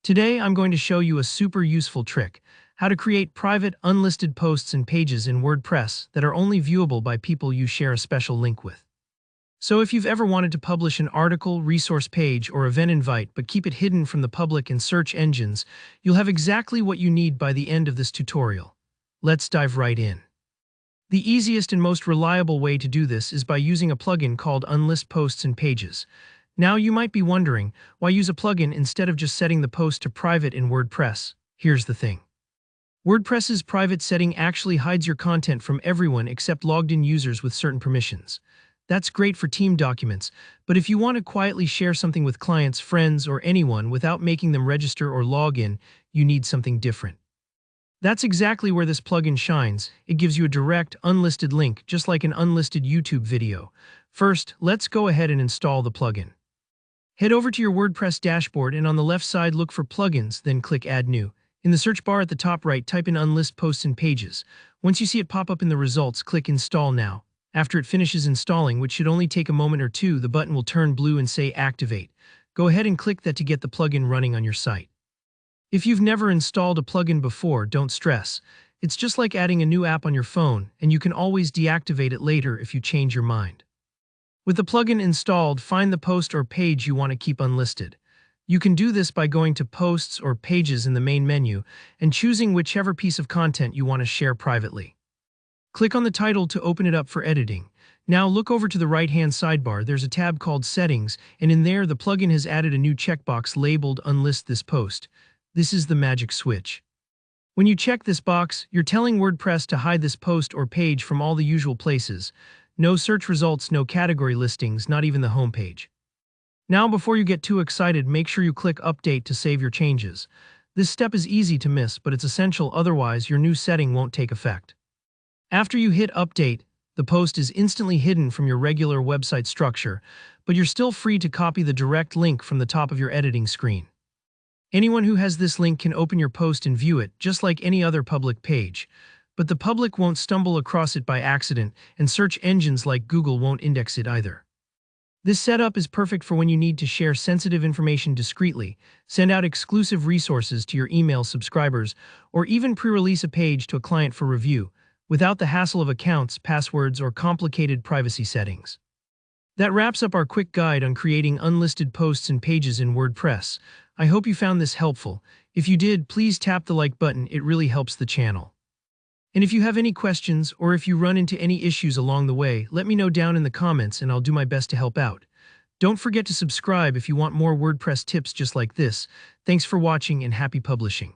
Today, I'm going to show you a super useful trick, how to create private, unlisted posts and pages in WordPress that are only viewable by people you share a special link with. So if you've ever wanted to publish an article, resource page, or event invite but keep it hidden from the public and search engines, you'll have exactly what you need by the end of this tutorial. Let's dive right in. The easiest and most reliable way to do this is by using a plugin called Unlist Posts and Pages. Now you might be wondering, why use a plugin instead of just setting the post to private in WordPress? Here's the thing. WordPress's private setting actually hides your content from everyone except logged-in users with certain permissions. That's great for team documents, but if you want to quietly share something with clients, friends, or anyone without making them register or log in, you need something different. That's exactly where this plugin shines. It gives you a direct, unlisted link, just like an unlisted YouTube video. First, let's go ahead and install the plugin. Head over to your WordPress dashboard and on the left side look for Plugins, then click Add New. In the search bar at the top right, type in Unlist Posts and Pages. Once you see it pop up in the results, click Install Now. After it finishes installing, which should only take a moment or two, the button will turn blue and say Activate. Go ahead and click that to get the plugin running on your site. If you've never installed a plugin before, don't stress. It's just like adding a new app on your phone, and you can always deactivate it later if you change your mind. With the plugin installed, find the post or page you want to keep unlisted. You can do this by going to Posts or Pages in the main menu and choosing whichever piece of content you want to share privately. Click on the title to open it up for editing. Now look over to the right-hand sidebar. There's a tab called Settings, and in there the plugin has added a new checkbox labeled Unlist this post. This is the magic switch. When you check this box, you're telling WordPress to hide this post or page from all the usual places. No search results, no category listings, not even the homepage. Now, before you get too excited, make sure you click Update to save your changes. This step is easy to miss, but it's essential, otherwise your new setting won't take effect. After you hit Update, the post is instantly hidden from your regular website structure, but you're still free to copy the direct link from the top of your editing screen. Anyone who has this link can open your post and view it, just like any other public page. But the public won't stumble across it by accident, and search engines like Google won't index it either. This setup is perfect for when you need to share sensitive information discreetly, send out exclusive resources to your email subscribers, or even pre-release a page to a client for review, without the hassle of accounts, passwords, or complicated privacy settings. That wraps up our quick guide on creating unlisted posts and pages in WordPress. I hope you found this helpful. If you did, please tap the like button, it really helps the channel. And if you have any questions, or if you run into any issues along the way, let me know down in the comments and I'll do my best to help out. Don't forget to subscribe if you want more WordPress tips just like this. Thanks for watching and happy publishing.